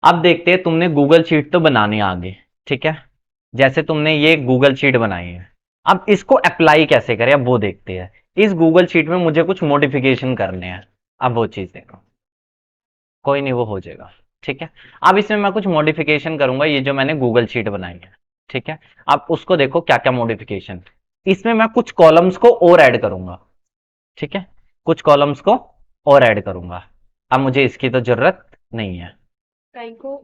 अब देखते हैं, तुमने गूगल शीट तो बनानी आ गई, ठीक है, जैसे तुमने ये गूगल शीट बनाई है, अब इसको अप्लाई कैसे करें, अब वो देखते हैं। इस गूगल शीट में मुझे कुछ मॉडिफिकेशन करने हैं, अब वो चीज देखो, कोई नहीं, वो हो जाएगा, ठीक है। अब इसमें मैं कुछ मॉडिफिकेशन करूंगा, ये जो मैंने गूगल शीट बनाई है, ठीक है। अब उसको देखो क्या क्या मॉडिफिकेशन, इसमें मैं कुछ कॉलम्स को और ऐड करूंगा, ठीक है, कुछ कॉलम्स को और ऐड करूंगा। अब मुझे इसकी तो जरूरत नहीं है, कहीं को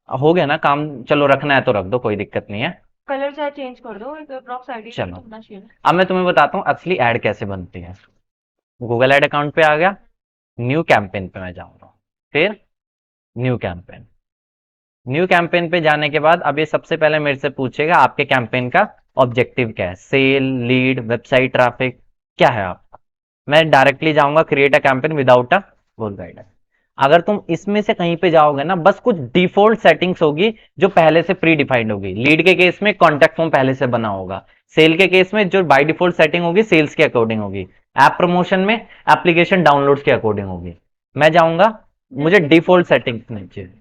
हो गया ना काम, चलो रखना है तो रख दो, कोई दिक्कत नहीं है। कलर चाहे चेंज कर दो, एक अप्रॉक्स आइडिया चलो, तो होना चाहिए ना। अब मैं तुम्हें बताता हूँ असली ऐड कैसे बनती है। गूगल ऐड अकाउंट पे आ गया, न्यू कैंपेन पे मैं जाऊंगा, फिर न्यू कैंपेन। न्यू कैंपेन पे जाने के बाद अब ये सबसे पहले मेरे से पूछेगा आपके कैंपेन का ऑब्जेक्टिव क्या है, सेल, लीड, वेबसाइट ट्रैफिक, क्या है आपका। मैं डायरेक्टली जाऊंगा create a campaign without a goal guider. अगर तुम इसमें से कहीं पे जाओगे ना, बस कुछ डिफॉल्ट सेटिंग्स होगी जो पहले से प्री डिफाइंड होगी। लीड के केस में कॉन्टैक्ट फॉर्म पहले से बना होगा, सेल के केस में जो बाय डिफॉल्ट सेटिंग होगी सेल्स के अकॉर्डिंग होगी, ऐप प्रमोशन में एप्लीकेशन डाउनलोड्स के अकॉर्डिंग होगी। मैं जाऊंगा, मुझे जैसे डिफॉल्ट सेटिंग्स नहीं चाहिए।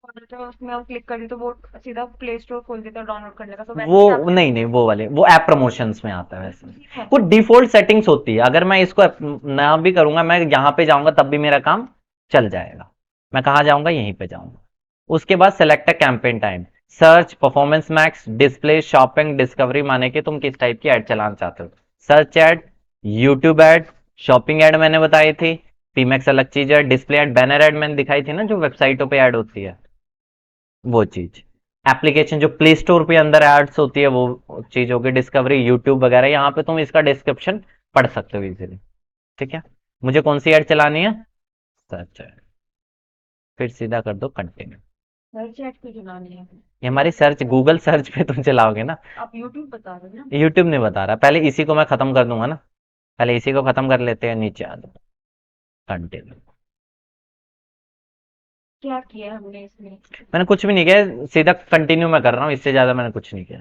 और तो उसमें हम क्लिक करें तो वो सीधा प्ले स्टोर खोल देता है डाउनलोड करने का, तो वैसे ही वो आप नहीं नहीं, वो वाले वो ऐप प्रमोशंस में आता है वैसे। ठीक है। कुछ डिफॉल्ट सेटिंग्स होती है, अगर मैं इसको ना भी करूंगा, मैं यहाँ पे जाऊंगा तब भी मेरा काम चल जाएगा। मैं कहाँ जाऊंगा, यहीं पे जाऊंगा। उसके बाद select a campaign time, search, performance max, display, shopping, discovery, माने कि तुम किस टाइप की एड चलाना चाहते हो। Search ad, YouTube ad, shopping ad मैंने बताई थी, पीमैक्स अलग चीज है, डिस्प्ले एड, बैनर एड मैंने दिखाई थी ना जो वेबसाइटों पे ऐड होती है, वो चीज। एप्लीकेशन जो प्ले स्टोर पे अंदर एड्स होती है वो चीज होगी, डिस्कवरी, यूट्यूब वगैरह, यहाँ पे तुम इसका डिस्क्रिप्शन पढ़ सकते हो इजीली, ठीक है। मुझे कौन सी ऐड चलानी है, सर्च ऐड, फिर सीधा कर दो कंटिन्यू। हर चैट पे चलानी है। ये हमारी सर्च, गूगल सर्च पे तुम चलाओगे ना। आप यूट्यूब बता रहे हो ना। यूट्यूब नहीं बता रहा, पहले इसी को मैं खत्म कर दूंगा ना, पहले इसी को खत्म कर लेते हैं, नीचे आ दो कंटिन्यू। क्या किया हमने इसमें। मैंने कुछ भी नहीं किया, सीधा कंटिन्यू मैं कर रहा हूँ, इससे ज्यादा मैंने कुछ नहीं किया,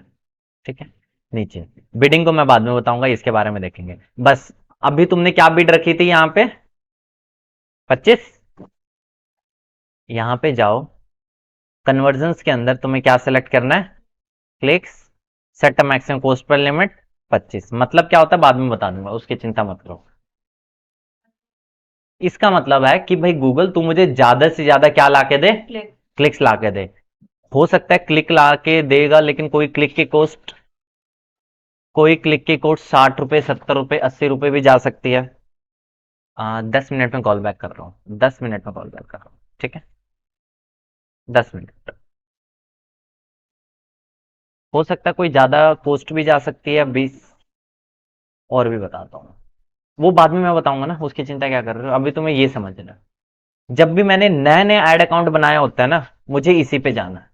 ठीक है। नीचे बिडिंग को मैं बाद में बताऊंगा, इसके बारे में देखेंगे। बस, अभी तुमने क्या बिड रखी थी यहाँ पे, 25। यहाँ पे जाओ, कन्वर्जन्स के अंदर तुम्हें क्या सेलेक्ट करना है, clicks, set maximum cost per limit 25। मतलब क्या होता है बाद में बता दूंगा, उसकी चिंता मत करो। इसका मतलब है कि भाई गूगल तू मुझे ज्यादा से ज्यादा क्या ला के दे, क्लिक। क्लिक्स ला के दे। हो सकता है क्लिक ला के देगा, लेकिन कोई क्लिक की कॉस्ट 60 रुपए, 70 रुपए, 80 रुपए भी जा सकती है। 10 मिनट में कॉल बैक कर रहा हूँ, 10 मिनट में कॉल बैक कर रहा हूँ, ठीक है, 10 मिनट। हो सकता है कोई ज्यादा कॉस्ट भी जा सकती है, 20। और भी बताता हूँ, वो बाद में मैं बताऊंगा ना, उसकी चिंता क्या कर रहे हो, अभी तुम्हें ये समझना है। जब भी मैंने नए नए ऐड अकाउंट बनाया होता है ना, मुझे इसी पे जाना है,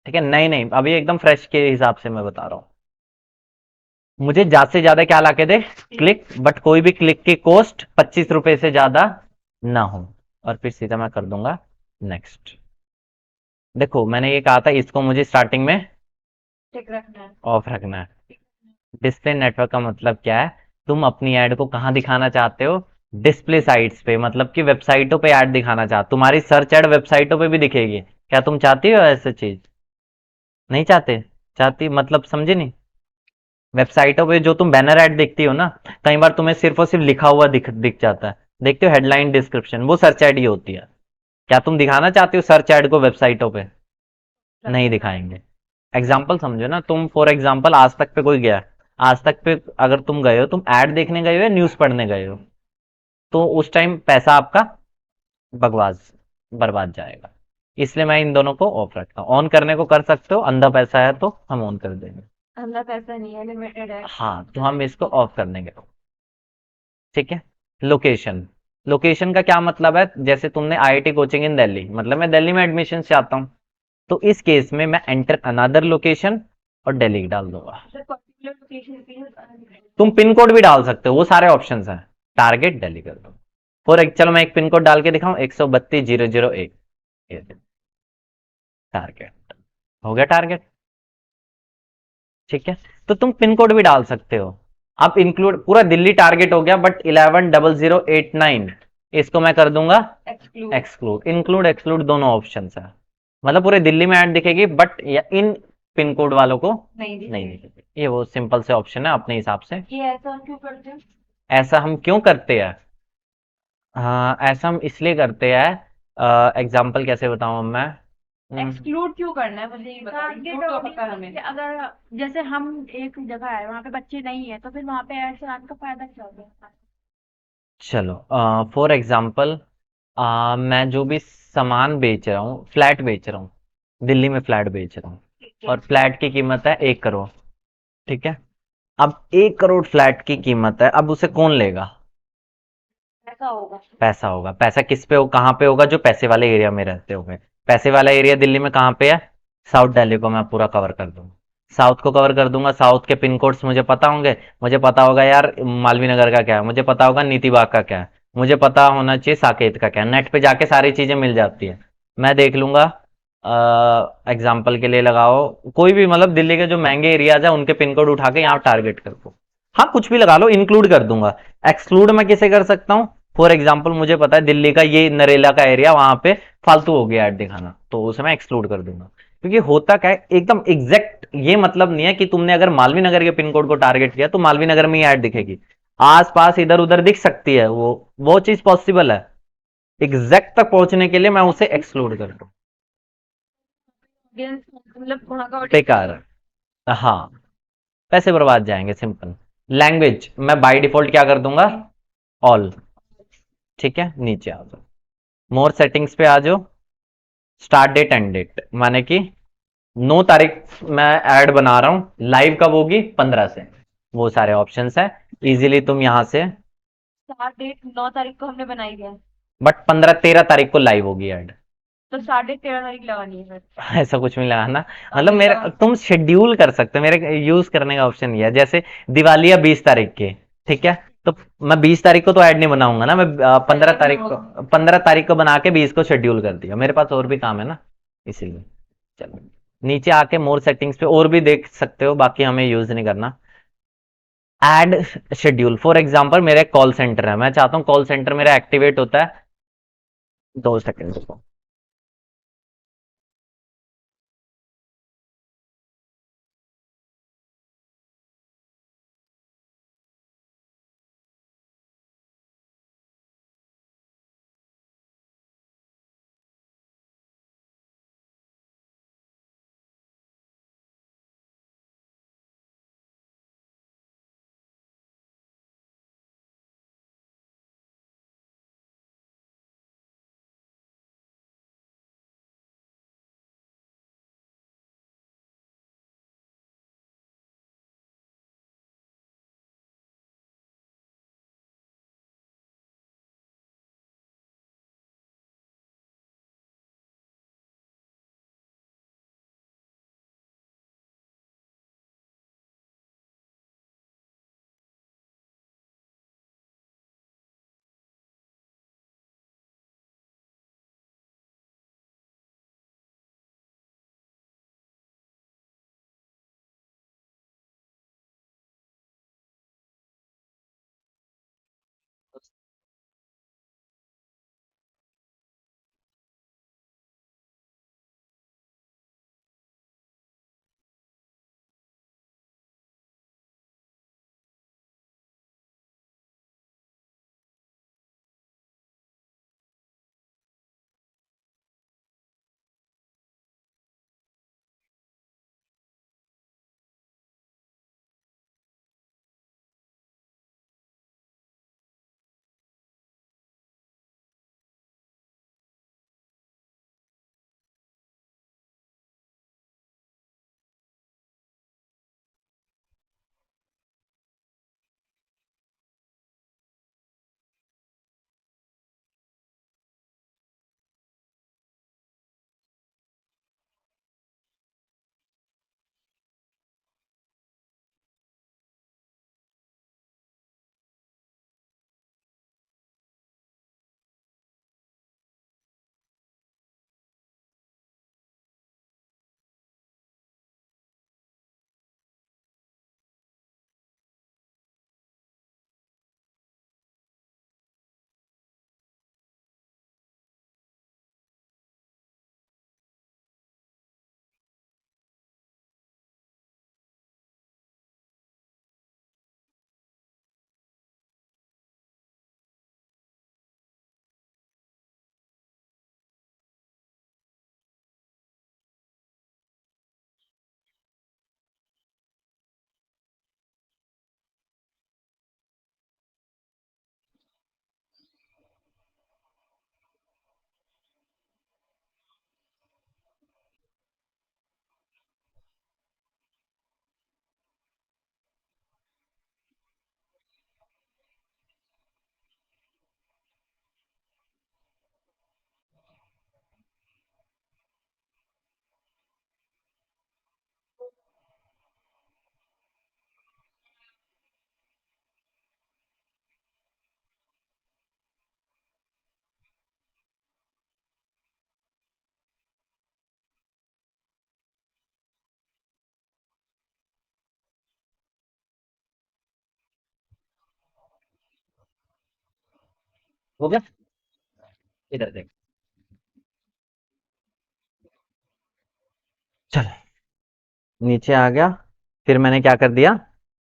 ठीक है। नहीं नहीं, अभी एकदम फ्रेश के हिसाब से मैं बता रहा हूँ। मुझे ज्यादा से ज्यादा क्या ला के दे, क्लिक, बट कोई भी क्लिक की कॉस्ट 25 रुपए से ज्यादा ना हो। और फिर सीधा मैं कर दूंगा नेक्स्ट। देखो मैंने ये कहा था, इसको मुझे स्टार्टिंग में टिक रखना है। ऑफ रखना है। डिस्प्ले नेटवर्क का मतलब क्या है, तुम अपनी ऐड को कहां दिखाना चाहते हो, डिस्प्ले साइट्स पे, मतलब कि वेबसाइटों पे ऐड दिखाना चाहते, तुम्हारी सर्च ऐड वेबसाइटों पे भी दिखेगी, क्या तुम चाहती हो ऐसी चीज, नहीं चाहते, चाहती मतलब समझे नहीं। वेबसाइटों पे जो तुम बैनर ऐड देखती हो ना, कई बार तुम्हें सिर्फ और सिर्फ लिखा हुआ दिख जाता है, देखते हो हेडलाइन डिस्क्रिप्शन, वो सर्च ऐड ही होती है। क्या तुम दिखाना चाहते हो सर्च ऐड को वेबसाइटों पे, नहीं दिखाएंगे। एग्जाम्पल समझो ना, तुम फॉर एग्जाम्पल आज तक पे कोई गया, आज तक पे अगर तुम गए हो, तुम ऐड देखने गए हो या न्यूज पढ़ने गए हो, तो उस टाइम पैसा आपका बकवास बर्बाद जाएगा। इसलिए मैं इन दोनों को ऑफ रखता हूँ, ऑन करने को कर सकते हो, अंधा पैसा है तो हम ऑन कर देंगे। अंदर पैसा नहीं है, लिमिटेड है। हाँ, तो हम इसको ऑफ कर देंगे, ठीक है। लोकेशन, लोकेशन का क्या मतलब है, जैसे तुमने आईआईटी कोचिंग इन दिल्ली, मतलब मैं दिल्ली में एडमिशन चाहता हूँ, तो इस केस में मैं एंटर अनदर लोकेशन और दिल्ली डाल दूंगा। सर पर्टिकुलर लोकेशन पे तुम पिन कोड भी डाल सकते हो, वो सारे ऑप्शंस हैं। टारगेट दिल्ली कर दो, चलो मैं एक पिन कोड डाल के दिखाऊं, 132,001, टारगेट हो गया, टारगेट, ठीक है। तो तुम पिन कोड भी डाल सकते हो। अब इंक्लूड पूरा दिल्ली टारगेट हो गया, बट 110089 इसको मैं कर दूंगा एक्सक्लूड। एक्सक्लूड, इंक्लूड एक्सक्लूड दोनों ऑप्शन है। मतलब पूरे दिल्ली में ऐड दिखेगी बट या इन पिन कोड वालों को नहीं नहीं दिखेगी। दिखेगी। ये वो सिंपल से ऑप्शन है अपने हिसाब से। ये ऐसा हम क्यों करते हैं? ऐसा हम क्यों करते हैं? हाँ, ऐसा हम इसलिए करते हैं, एग्जाम्पल कैसे बताऊं मैं? एक्सक्लूड क्यों करना है मुझे ये बताओ, टारगेट इंक्लूड तो ऑडियंस पता है हमें। अगर जैसे हम एक जगह है वहां पे बच्चे नहीं है तो फिर वहां पे ऐड चलाने का फायदा क्या होगा? चलो, फॉर एग्जाम्पल, मैं जो भी सामान बेच रहा हूँ, फ्लैट बेच रहा हूँ, दिल्ली में फ्लैट बेच रहा हूँ, ठीक है। और फ्लैट की कीमत है 1 करोड़। ठीक है। अब 1 करोड़ फ्लैट की कीमत है, अब उसे कौन लेगा? ऐसा होगा। पैसा होगा। पैसा किस पे हो, कहाँ पे होगा? जो पैसे वाले एरिया में रहते होंगे। पैसे वाला एरिया दिल्ली में कहाँ पे है? साउथ दिल्ली को मैं पूरा कवर कर दूंगा। साउथ को कवर कर दूंगा, साउथ के पिन कोड्स मुझे पता होंगे। मुझे पता होगा यार मालवीय नगर का क्या है, मुझे पता होगा नीति बाग का क्या है, मुझे पता होना चाहिए साकेत का क्या है। नेट पे जाके सारी चीजें मिल जाती है। मैं देख लूंगा। एग्जाम्पल के लिए लगाओ, कोई भी मतलब दिल्ली के जो महंगे एरियाज है उनके पिन कोड उठा के यहाँ टारगेट कर दो। हाँ, कुछ भी लगा लो, इंक्लूड कर दूंगा। एक्सक्लूड मैं किसे कर सकता हूँ? फॉर एग्जाम्पल मुझे पता है दिल्ली का ये नरेला का एरिया, वहां पे फालतू हो गया ऐड दिखाना, तो उसे मैं एक्सक्लूड कर दूंगा। क्योंकि होता क्या है, एकदम एग्जैक्ट ये मतलब नहीं है कि तुमने अगर मालवीय नगर के पिन कोड को टारगेट किया तो मालवीय नगर में ही ऐड दिखेगी। आस पास इधर उधर दिख सकती है, वो चीज पॉसिबल है। एग्जैक्ट तक पहुंचने के लिए मैं उसे एक्सक्लूड कर दूं। ऑडियंस मतलब वहाँ का ऑडियंस बेकार है। हाँ, पैसे बर्बाद जाएंगे, सिंपल। लैंग्वेज मैं बाय डिफॉल्ट क्या कर दूंगा? ऑल। ठीक है, नीचे आ जाओ, मोर सेटिंग्स पे आ जाओ। स्टार्ट डेट एंड डेट माने कि 9 तारीख मैं ऐड बना रहा हूं, लाइव कब होगी? 15 से। वो सारे ऑप्शंस है, इजीली तुम यहां से। स्टार्ट डेट 9 तारीख को हमने बनाई है, बट 15 13 तारीख को लाइव होगी ऐड। तो स्टार्ट डेट 13 तारीख लगानी है फिर। ऐसा कुछ नहीं लगाना। मतलब फिर मेरा, तुम शेड्यूल कर सकते हो, मेरे यूज करने का ऑप्शन ये है। जैसे दिवाली है 20 तारीख की, ठीक है, तो मैं 20 तारीख को तो ऐड नहीं बनाऊंगा ना, मैं 15 तारीख को बना के 20 को शेड्यूल कर दिया। मेरे पास और भी काम है ना, इसीलिए। चलो, नीचे आके मोर सेटिंग्स पे और भी देख सकते हो, बाकी हमें यूज नहीं करना। एड शेड्यूल, फॉर एग्जाम्पल मेरा एक कॉल सेंटर है, मैं चाहता हूँ कॉल सेंटर मेरा एक्टिवेट होता है। 2 सेकंड। हो गया, इधर देख। चल, नीचे आ गया। फिर मैंने क्या कर दिया,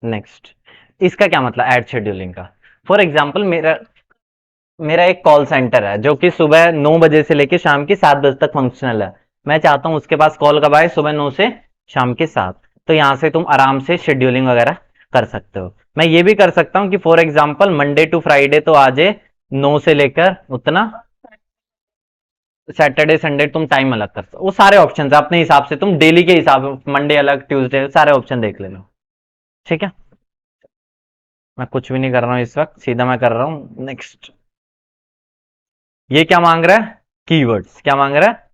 नेक्स्ट। इसका क्या मतलब, ऐड शेड्यूलिंग का। फॉर एग्जाम्पल मेरा मेरा एक कॉल सेंटर है जो कि सुबह 9 बजे से लेकर शाम के 7 बजे तक फंक्शनल है। मैं चाहता हूं उसके पास कॉल कब आए, सुबह 9 से शाम के 7। तो यहां से तुम आराम से शेड्यूलिंग वगैरह कर सकते हो। मैं ये भी कर सकता हूं कि for example Monday to Friday तो आ जाए 9 से लेकर उतना, सैटरडे संडे तुम टाइम अलग कर सकते हो। वो सारे ऑप्शन है अपने हिसाब से, तुम डेली के हिसाब से मंडे अलग ट्यूसडे सारे ऑप्शन देख ले लो। ठीक है, मैं कुछ भी नहीं कर रहा हूँ इस वक्त, सीधा मैं कर रहा हूँ नेक्स्ट। ये क्या मांग रहा है, कीवर्ड्स क्या मांग रहा है,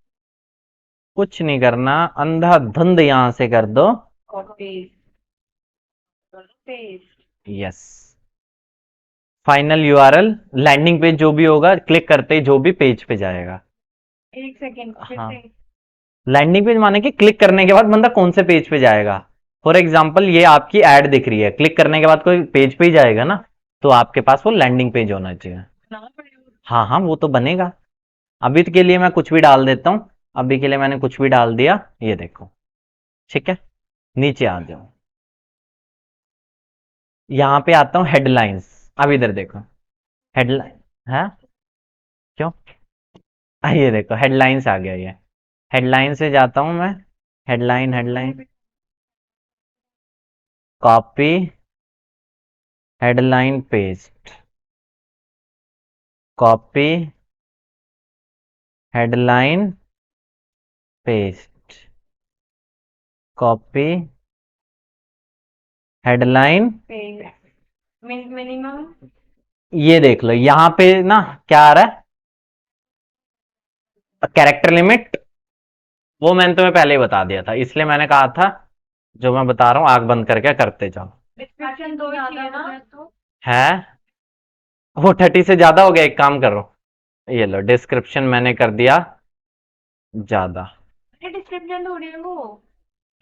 कुछ नहीं करना, अंधाधुंध यहां से कर दो। Copy paste. Yes, final URL, landing page जो भी होगा क्लिक करते ही जो भी पेज पे जाएगा। एक सेकेंड फिर हाँ, से। लैंडिंग पेज माने कि क्लिक करने के बाद बंदा कौन से पेज पे जाएगा। फॉर एग्जाम्पल ये आपकी एड दिख रही है, क्लिक करने के बाद कोई पेज पे ही जाएगा ना, तो आपके पास वो लैंडिंग पेज होना चाहिए। बनाना पड़ेगा। हाँ हाँ, वो तो बनेगा। अभी के लिए मैं कुछ भी डाल देता हूँ, अभी के लिए मैंने कुछ भी डाल दिया, ये देखो। ठीक है, नीचे आ जाओ, यहां पे आता हूँ हेडलाइंस। अब इधर देखो, हेडलाइन है, क्यों, ये देखो हेडलाइंस आ गया ये। हेडलाइन से जाता हूं मैं, headline headline, copy, headline paste, copy, headline paste, copy, headline. Paste minimum. ये देख लो यहां पे ना, क्या आ रहा है, कैरेक्टर लिमिट। वो मैंने तुम्हें पहले ही बता दिया था, इसलिए मैंने कहा था जो मैं बता रहा हूं आंख बंद करके करते जाओ। डिस्क्रिप्शन दो ही ज्यादा चाहिए हो ना। गया तो है, वो 30 से ज्यादा हो गया, एक काम करो, ये लो डिस्क्रिप्शन मैंने कर दिया ज्यादा। अरे डिस्क्रिप्शन थोड़ी है वो।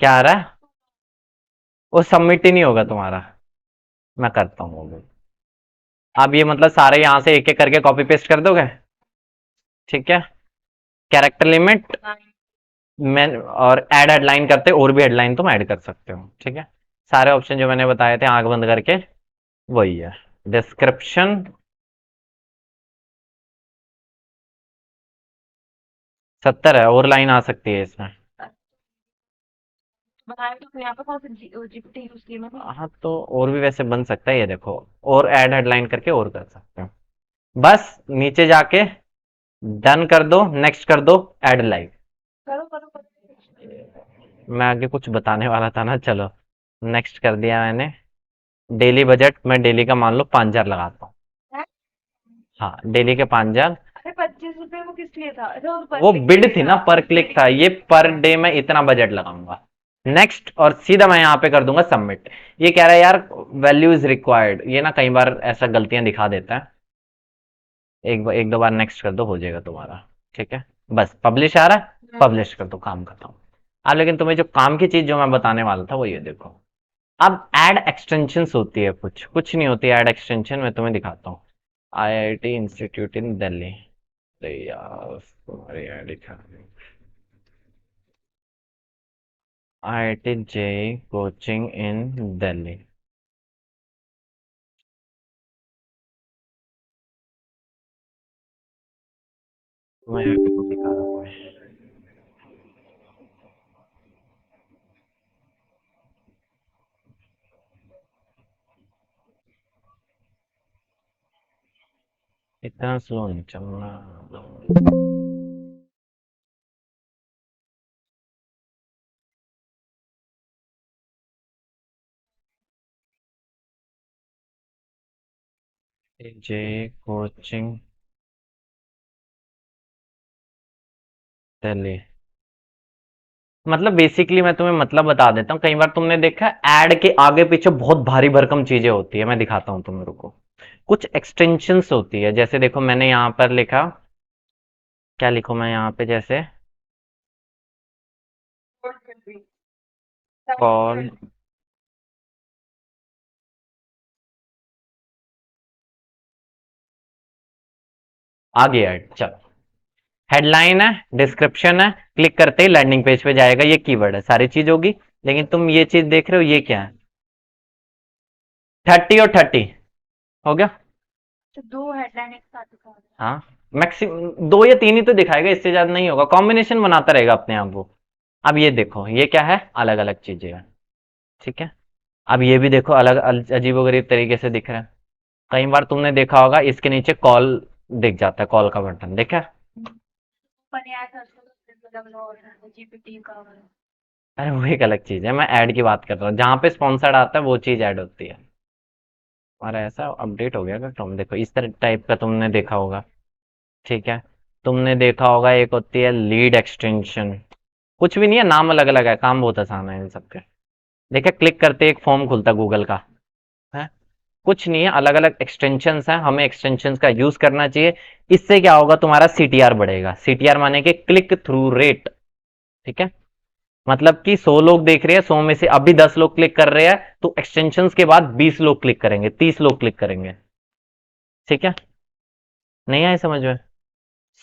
क्या आ रहा है, वो सबमिट ही नहीं होगा तुम्हारा, मैं करता हूँ वो भी। अब ये मतलब सारे यहां से एक एक करके कॉपी पेस्ट कर दोगे। ठीक है, कैरेक्टर लिमिट, मैं और ऐड हेडलाइन करते, और भी हेडलाइन तुम ऐड कर सकते हो। ठीक है, सारे ऑप्शन जो मैंने बताए थे आंख बंद करके वही है। डिस्क्रिप्शन, 70 है, और लाइन आ सकती है इसमें। बनाया तो अपने आप पे, कौन सा जीपीटी यूज की मैंने। हाँ तो और भी वैसे बन सकता है, ये देखो, और ऐड हेडलाइन करके और कर सकते हो। बस नीचे जाके डन कर दो, नेक्स्ट कर दो, ऐड लाइव। करो करो करो। मैं आगे कुछ बताने वाला था ना, चलो नेक्स्ट कर दिया मैंने। डेली बजट मैं डेली का मान लो 5,000 लगाता हूँ। हैं? हाँ, डेली के 5,000। अरे 25 रुपए वो किस लिए था, अच्छा वो पर वो क्लिक के बिड लिए थी था। ना, पर क्लिक था, ये पर डे मैं इतना बजट लगाऊंगा। नेक्स्ट, और सीधा मैं यहाँ पे कर दूंगा सबमिट। ये कह रहा है यार वैल्यू इज रिक्वायर्ड, ये ना कई बार ऐसा गलतियां दिखा देता है। एक दो बार नेक्स्ट कर दो, हो जाएगा तुम्हारा। ठीक है, बस पब्लिश आ रहा है, पब्लिश कर दो, काम खत्म। अब लेकिन तुम्हें जो काम की चीज जो मैं बताने वाला था वो ये देखो। अब एड एक्सटेंशंस होती है, कुछ कुछ नहीं होती एड एक्सटेंशन, मैं तुम्हें दिखाता हूँ। आईआईटी इंस्टीट्यूट इन दिल्ली, अरे यार तुम्हारी ऐड दिखा, आईआईटी जे कोचिंग इन दिल्ली। मैं ऐड को दिखा रहा हूँ, इतना स्लो नहीं चलना। जे कोचिंग दिल्ली, मतलब बेसिकली मैं तुम्हें मतलब बता देता हूँ। कई बार तुमने देखा ऐड के आगे पीछे बहुत भारी भरकम चीजें होती है, मैं दिखाता हूँ तुम्हें, रुको। कुछ एक्सटेंशंस होती है, जैसे देखो मैंने यहाँ पर लिखा, क्या लिखूं मैं यहाँ पे, जैसे कॉल आ गया ऐड, चलो हेडलाइन है, डिस्क्रिप्शन है, क्लिक करते ही लैंडिंग पेज पे जाएगा, ये कीवर्ड है, सारी चीज होगी। लेकिन तुम ये चीज देख रहे हो, ये क्या है, 30 और 30 हो गया। तो 2 हेडलाइन एक साथ दिखा रहे हाँ, मैक्सिमम 2 या 3 ही तो दिखाएगा, इससे ज्यादा नहीं होगा, कॉम्बिनेशन बनाता रहेगा अपने आप वो। अब ये देखो, ये क्या है, अलग अलग चीजें हैं, ठीक है। अब ये भी देखो, अलग अजीबोगरीब तरीके से दिख रहा है। कई बार तुमने देखा होगा, इसके नीचे कॉल दिख जाता है, कॉल का बटन देखा है? हैं। ऊपर यार सर्च करो मतलब और जीपीटी का। अरे वो एक अलग चीज है, मैं ऐड की बात कर रहा हूँ, जहां पे स्पॉन्सर्ड आता है वो चीज ऐड होती है। और ऐसा अपडेट हो गया क्या क्रोम, देखो इस तरह टाइप का तुमने देखा होगा, ठीक है। तुमने देखा होगा, एक होती है लीड एक्सटेंशन, कुछ भी नहीं है, नाम अलग अलग है, काम बहुत आसान है इन सबके। देखिए क्लिक करते एक फॉर्म खुलता है गूगल का, है कुछ नहीं है, अलग अलग एक्सटेंशंस हैं, हमें एक्सटेंशंस का यूज करना चाहिए। इससे क्या होगा, तुम्हारा सीटीआर बढ़ेगा, सीटीआर माने कि क्लिक थ्रू रेट, ठीक है। मतलब कि 100 लोग देख रहे हैं, 100 में से अभी 10 लोग क्लिक कर रहे हैं, तो एक्सटेंशंस के बाद 20 लोग क्लिक करेंगे, 30 लोग क्लिक करेंगे, ठीक है। नहीं आए समझ में?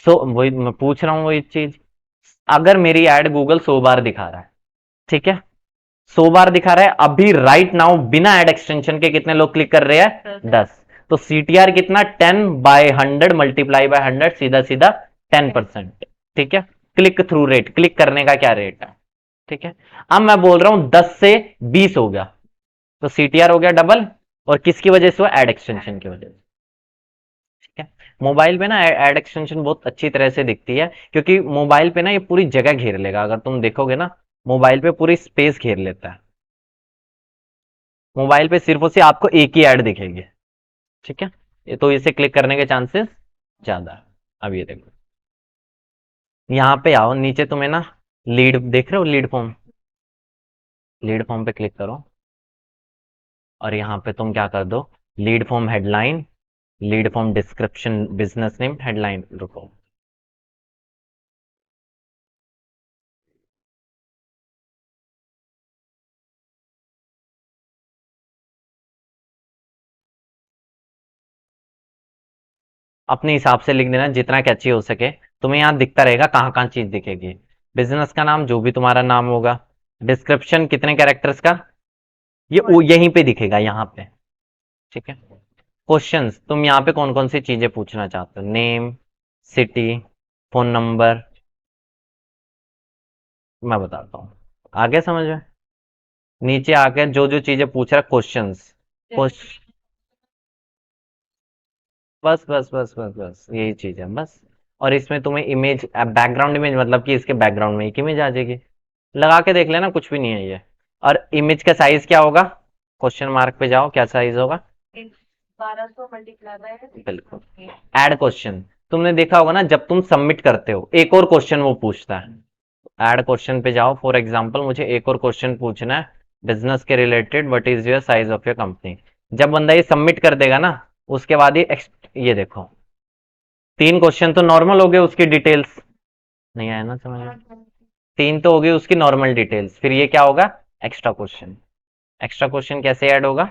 वही मैं पूछ रहा हूँ, वही चीज। अगर मेरी एड गूगल 100 बार दिखा रहा है, ठीक है, 100 बार दिखा रहा है, अभी राइट नाउ बिना एड एक्सटेंशन के कितने लोग क्लिक कर रहे हैं, 10। तो सीटीआर कितना, 10/100 मल्टीप्लाई बाय 100, सीधा सीधा 10%, ठीक है। क्लिक थ्रू रेट, क्लिक करने का क्या रेट है, ठीक है। अब मैं बोल रहा हूं 10 से 20 हो गया, तो सीटीआर हो गया डबल, और किसकी वजह से हुआ, एड एक्सटेंशन की वजह से, ठीक है। मोबाइल पे ना एड एक्सटेंशन बहुत अच्छी तरह से दिखती है, क्योंकि मोबाइल पे ना ये पूरी जगह घेर लेगा, अगर तुम देखोगे ना, मोबाइल पे पूरी स्पेस घेर लेता है। मोबाइल पे सिर्फ और सिर्फ आपको एक ही ऐड दिखेगी, ठीक है। ये तो इसे क्लिक करने के चांसेस ज्यादा है। अब ये देखो, यहाँ पे आओ नीचे, तुम्हें ना लीड देख रहे हो, लीड फॉर्म पे क्लिक करो, और यहाँ पे तुम क्या कर दो, lead form headline, lead form description, business name, headline, रुको। अपने हिसाब से लिख देना, जितना कैची हो सके। तुम्हें यहाँ दिखता रहेगा कहाँ कहाँ चीज दिखेगी, बिजनेस का नाम जो भी तुम्हारा नाम होगा, डिस्क्रिप्शन कितने कैरेक्टर्स का, ये यहीं पे दिखेगा, यहाँ पे, ठीक है। क्वेश्चंस, तुम यहाँ पे कौन कौन सी चीजें पूछना चाहते हो, नेम, सिटी, फोन नंबर, मैं बताता हूँ, आगे समझ में। नीचे आके जो जो चीजें पूछ रहा है, क्वेश्चंस, बस बस बस बस बस यही चीज है बस। और इसमें तुम्हें इमेज, बैकग्राउंड इमेज, मतलब कि इसके बैकग्राउंड में एक इमेज आ जाएगी, लगा के देख लेना, कुछ भी नहीं है ये। और इमेज का साइज क्या होगा, क्वेश्चन मार्क पे जाओ, क्या साइज होगा, 1200 मल्टीप्लाई बाय बिल्कुल। ऐड क्वेश्चन, तुमने देखा होगा ना, जब तुम सबमिट करते हो एक और क्वेश्चन वो पूछता है, ऐड क्वेश्चन पे जाओ, फॉर एग्जांपल मुझे एक और क्वेश्चन पूछना है बिजनेस के related, what is your size of your company. जब बंदा ये सबमिट कर देगा ना, उसके बाद ये देखो, 3 क्वेश्चन तो नॉर्मल हो गए, उसकी डिटेल्स, नहीं आया ना समझ में, 3 तो हो गई उसकी नॉर्मल डिटेल्स, फिर ये क्या होगा, एक्स्ट्रा क्वेश्चन। एक्स्ट्रा क्वेश्चन कैसे ऐड होगा,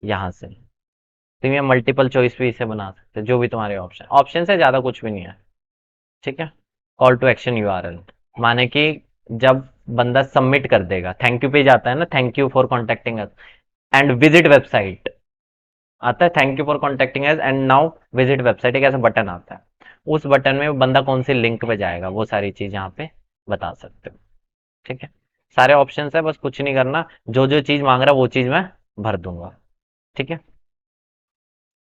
यहां से। तुम ये मल्टीपल चॉइस भी इसे बना सकते हो, जो भी तुम्हारे ऑप्शन, ऑप्शन से ज्यादा कुछ भी नहीं है, ठीक है। कॉल टू एक्शन यूआरएल, माने कि जब बंदा सबमिट कर देगा, थैंक यू पेज आता है ना, thank you for contacting us and visit website, आता है thank you for contacting us and now visit website, एक ऐसा बटन आता है, उस बटन में बंदा कौन सी लिंक पे जाएगा, वो सारी चीज यहाँ पे बता सकते हो, ठीक है। सारे ऑप्शन है, बस कुछ नहीं करना, जो जो चीज मांग रहा है वो चीज मैं भर दूंगा, ठीक है।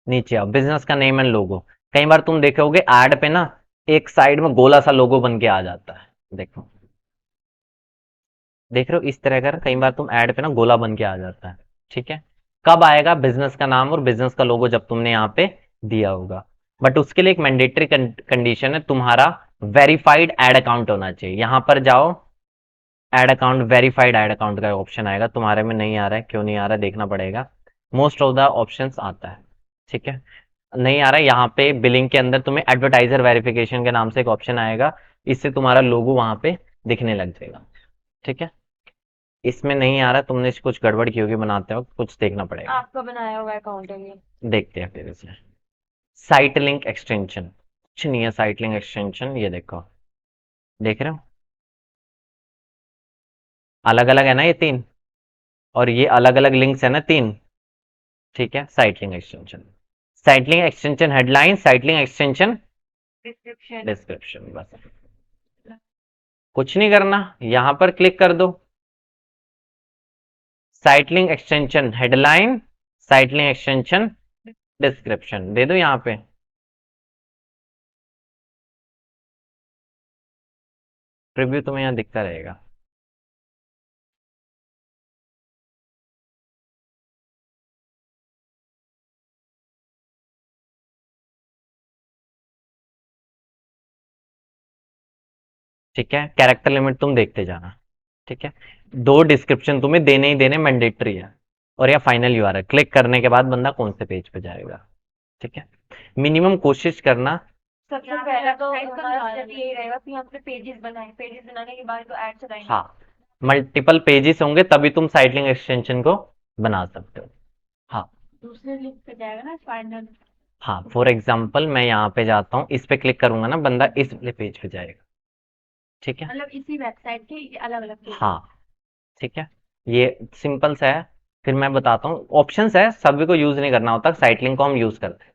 नीचे आओ, बिजनेस का नेम एंड लोगो, कई बार तुम देखोगे ऐड पे ना, एक साइड में गोला सा लोगो बन के आ जाता है, देखो, देख रहे हो इस तरह का, कई बार तुम ऐड पे ना गोला बन के आ जाता है, ठीक है। कब आएगा, बिजनेस का नाम और बिजनेस का लोगो जब तुमने यहाँ पे दिया होगा। बट उसके लिए एक मैंडेटरी कंडीशन है, तुम्हारा वेरीफाइड एड अकाउंट होना चाहिए, यहां पर जाओ, ad account, verified ad account का ऑप्शन आएगा, तुम्हारे में नहीं आ रहा है, क्यों नहीं आ रहा है देखना पड़ेगा, मोस्ट ऑफ द ऑप्शंस आता है, ठीक है। नहीं आ रहा है, यहाँ पे बिलिंग के अंदर तुम्हें एडवर्टाइजर वेरिफिकेशन के नाम से एक ऑप्शन आएगा, इससे तुम्हारा लोगो वहां पे दिखने लग जाएगा, ठीक है। इसमें नहीं आ रहा, तुमने कुछ गड़बड़ की होगी बनाते वक्त, कुछ देखना पड़ेगा, आपका बनाया हुआ अकाउंट है ये। देखते हैं फिर इसे। साइट लिंक एक्सटेंशन, कुछ नहीं है साइट लिंक एक्सटेंशन, ये देखो, देख रहे हो, अलग अलग है ना ये तीन, और ये अलग अलग लिंक्स है ना तीन, ठीक है। Site link extension, site link extension headline, site link extension description. Description, बस कुछ नहीं करना, यहां पर क्लिक कर दो, site link extension headline, site link extension description दे दो यहाँ पे। प्रीव्यू तुम्हें यहाँ दिखता रहेगा। ठीक है, कैरेक्टर लिमिट तुम देखते जाना, ठीक है। दो डिस्क्रिप्शन तुम्हें देने ही देने मैंडेटरी है, और या फाइनल यूआरएल क्लिक करने के बाद बंदा कौन से पेज पे जाएगा, ठीक है। मिनिमम कोशिश करना, सबसे यहाँ पे पहला तो वेबसाइट का हमारा बता स्टेप रहे यही रहेगा कि हम अपने पेजेस बनाएं, पेजेस बनाने के बाद तो ऐड चलाएंगे। हाँ, मल्टीपल पेजेस होंगे तभी तुम साइट लिंक एक्सटेंशन को बना सकते हो। हाँ दूसरे लिंक पे जाएगा ना फाइनल। हाँ, फॉर एग्जाम्पल मैं यहाँ पे जाता हूँ, इस पे क्लिक करूंगा ना, बंदा इस वाले पेज पे जाएगा, ठीक है। मतलब इसी वेबसाइट के अलग अलग पेज। हाँ ठीक है, ये सिंपल सा है। फिर मैं बताता हूँ, ऑप्शंस है, सभी को यूज नहीं करना होता, साइट लिंक को हम यूज करते हैं।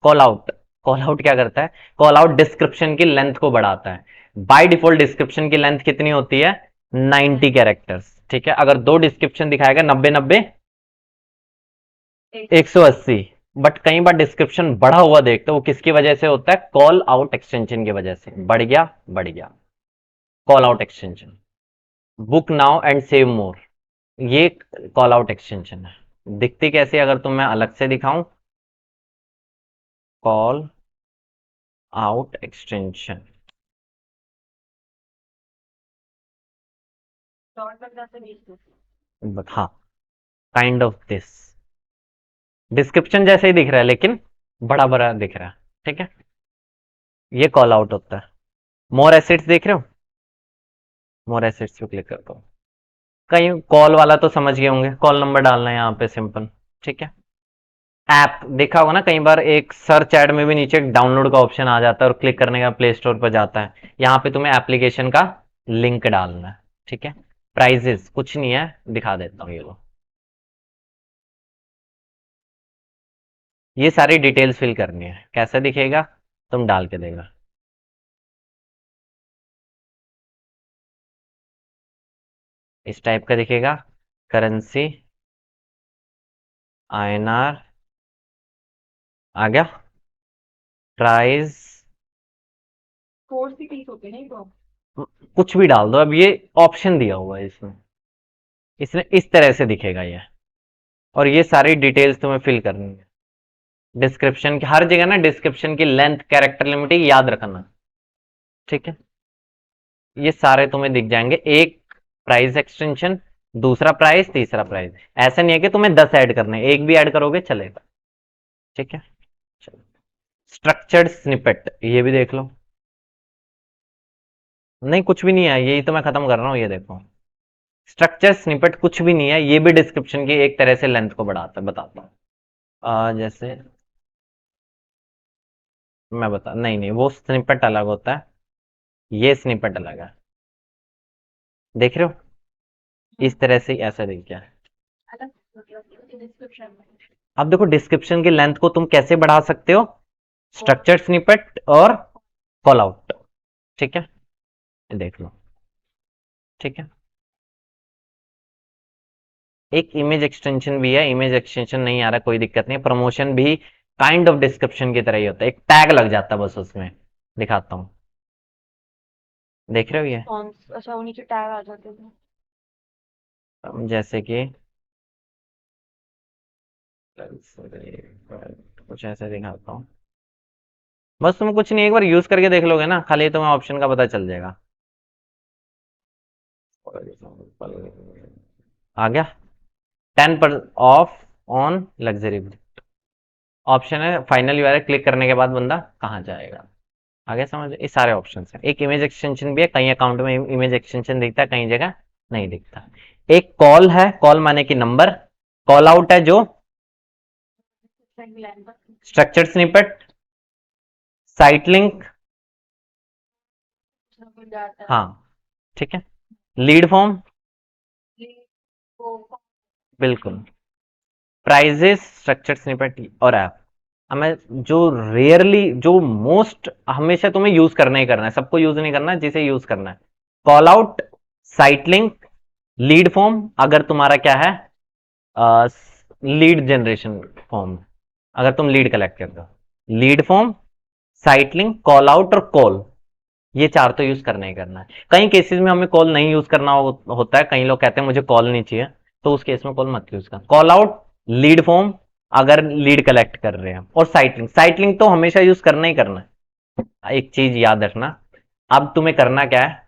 कॉल आउट, कॉल आउट क्या करता है, कॉल आउट डिस्क्रिप्शन की लेंथ को बढ़ाता है। बाय डिफॉल्ट डिस्क्रिप्शन की लेंथ कितनी होती है, 90 कैरेक्टर्स, ठीक है। अगर दो डिस्क्रिप्शन दिखाएगा 90 90 180, बट कई बार डिस्क्रिप्शन बढ़ा हुआ देखते हो, वो किसकी वजह से होता है, कॉल आउट एक्सटेंशन की वजह से, बढ़ गया बढ़ गया, call out extension. Book now and save मोर, ये कॉल आउट एक्सटेंशन है। दिखती कैसे, अगर तुम मैं अलग से दिखाऊं, कॉल आउट एक्सटेंशन, डॉट लग जाता है बीच में। हाँ, काइंड ऑफ दिस, डिस्क्रिप्शन जैसे ही दिख रहा है लेकिन बड़ा बड़ा दिख रहा है, ठीक है। ये कॉल आउट होता है। मोर एसेट्स देख रहे हो, मोर एसेट्स पे क्लिक करता हूँ, कहीं कॉल वाला तो समझ गए होंगे, कॉल नंबर डालना है यहाँ पे सिंपल, ठीक है। ऐप देखा होगा ना, कई बार एक सर्च ऐड में भी नीचे एक डाउनलोड का ऑप्शन आ जाता है और क्लिक करने का प्ले स्टोर पर जाता है, यहाँ पे तुम्हें एप्लीकेशन का लिंक डालना है, ठीक है। प्राइजेस कुछ नहीं है, दिखा देता हूँ, ये लो, ये सारी डिटेल्स फिल करनी है, कैसे दिखेगा, तुम डाल के देगा, इस टाइप का दिखेगा। करेंसी आईएनआर आ गया, प्राइस कोर्स की फीस होती है नहीं तो। कुछ भी डाल दो, अब ये ऑप्शन दिया हुआ है इसमें, इसमें इस तरह से दिखेगा ये, और ये सारी डिटेल्स तुम्हें फिल करनी है। डिस्क्रिप्शन की हर जगह ना, डिस्क्रिप्शन की लेंथ, कैरेक्टर लिमिट याद रखना, ठीक है। ये सारे तुम्हें दिख जाएंगे, एक प्राइस एक्सटेंशन, दूसरा प्राइस, तीसरा प्राइस। ऐसा नहीं है कि तुम्हें 10 ऐड करने, एक भी ऐड करोगे चलेगा, ठीक है। चलो, स्ट्रक्चर्ड स्निपेट, ये भी देख लो, नहीं कुछ भी नहीं है, यही तो मैं खत्म कर रहा हूँ, ये देखो, स्ट्रक्चर स्निपेट कुछ भी नहीं है, ये भी डिस्क्रिप्शन की एक तरह से लेंथ को बढ़ाता है, बताता हूँ। जैसे मैं बता, नहीं नहीं, वो स्निपेट अलग होता है, ये स्निपेट अलग है, देख रहे हो, इस तरह से ऐसा दिख गया है। अलग डिस्क्रिप्शन में। अब देखो, डिस्क्रिप्शन की लेंथ को तुम कैसे बढ़ा सकते हो, स्ट्रक्चर स्निपेट और कॉल आउट, ठीक है, ये देख लो, ठीक है। एक इमेज एक्सटेंशन भी है, इमेज एक्सटेंशन नहीं आ रहा, कोई दिक्कत नहीं, प्रमोशन भी काइंड ऑफ डिस्क्रिप्शन की तरह ही होता है, एक टैग लग जाता है बस उसमें, दिखाता हूँ, देख रहे हो ये, कौन अच्छा वो नीचे टैग आ जाते हैं। जैसे कि कुछ ऐसे दिखाता हूँ, बस तुम कुछ नहीं, एक बार यूज करके देख लोगे ना, खाली तुम्हें ऑप्शन का पता चल जाएगा। आ गया, 10% ऑफ ऑन लग्जरी ऑप्शन है, फाइनल यूआरएल क्लिक करने के बाद बंदा कहाँ जाएगा, आगे समझ, ये सारे ऑप्शन है। एक इमेज एक्सटेंशन भी है, कई अकाउंट में इमेज एक्सटेंशन दिखता है, कई जगह नहीं दिखता। एक कॉल है, कॉल माने कि नंबर, कॉल आउट है जो स्ट्रक्चर स्निपेट, साइट लिंक, उसमें बन जाता है। हाँ ठीक है, लीड फॉर्म, वो बिल्कुल, प्राइजेस, स्ट्रक्चर स्निपेट और ऐप। अब मैं जो रेयरली, जो मोस्ट हमेशा तुम्हें यूज करना ही करना है, सबको यूज नहीं करना है, जिसे यूज करना है, call out, site link, lead form, अगर तुम्हारा क्या है लीड जनरेशन फॉर्म, अगर तुम लीड कलेक्ट करते हो, lead form, site link, call out और कॉल, ये चार तो यूज करना ही करना है। कई केसेस में हमें कॉल नहीं यूज करना होता है, कई लोग कहते हैं मुझे कॉल नहीं चाहिए, तो उस केस में कॉल मत यूज कर। कॉल आउट, लीड फॉर्म, अगर लीड कलेक्ट कर रहे हैं, और साइट लिंक तो हमेशा यूज करना ही करना है। एक चीज याद रखना, अब तुम्हें करना क्या है,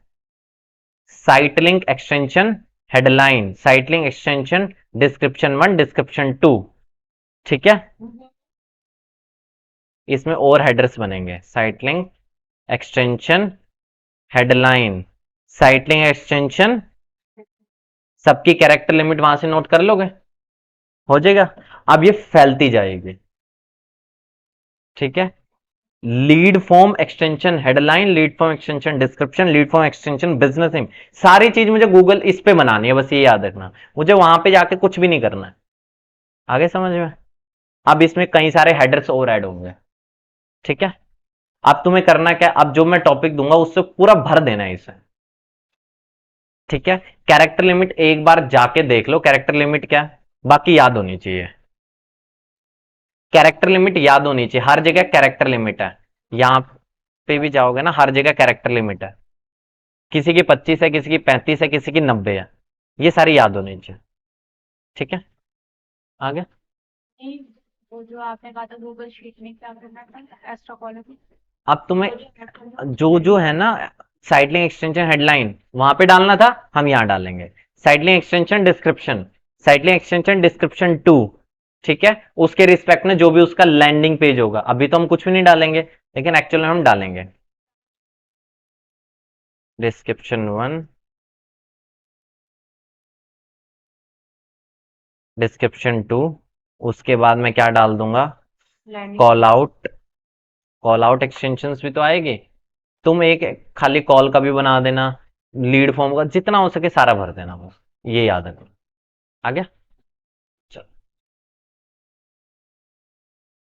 site link extension headline, site link extension description 1, description 2, ठीक है, इसमें और हेडर्स बनेंगे, site link extension headline, site link extension, सबकी कैरेक्टर लिमिट वहां से नोट कर लोगे, हो जाएगा। अब ये फैलती जाएगी, ठीक है, lead form extension headline, lead form extension description, lead form extension business name, सारी चीज मुझे गूगल इस पे बनानी है, बस ये याद रखना, मुझे वहां पे जाके कुछ भी नहीं करना है। आगे समझ में? अब इसमें कई सारे हेडर्स और ऐड होंगे, ठीक है। अब तुम्हें करना क्या, अब जो मैं टॉपिक दूंगा उससे पूरा भर देना है इसे, ठीक है। कैरेक्टर लिमिट एक बार जाके देख लो, कैरेक्टर लिमिट क्या है, बाकी याद होनी चाहिए, कैरेक्टर लिमिट याद होनी चाहिए, हर जगह कैरेक्टर लिमिट है, यहां पे भी जाओगे ना, हर जगह कैरेक्टर लिमिट है, किसी की 25 है, किसी की 35 है, किसी की 90 है, ये सारी याद होनी चाहिए, ठीक है। आगे नहीं, वो जो आपने कहा था गूगल शीट में क्या करना था, एक्स्ट्रा कॉलम। अब तुम्हें जो है ना, साइट लिंक एक्सटेंशन हेडलाइन वहां पे डालना था, हम यहां डालेंगे, site link extension description, site link extension description 2, ठीक है, उसके रिस्पेक्ट में जो भी उसका लैंडिंग पेज होगा, अभी तो हम कुछ भी नहीं डालेंगे, लेकिन एक्चुअल में हम डालेंगे डिस्क्रिप्शन 1, डिस्क्रिप्शन 2, उसके बाद मैं क्या डाल दूंगा, landing call out, call out extensions भी तो आएगी, तुम एक खाली कॉल का भी बना देना, लीड फॉर्म का जितना हो सके सारा भर देना, बस ये याद रखना। आ गया।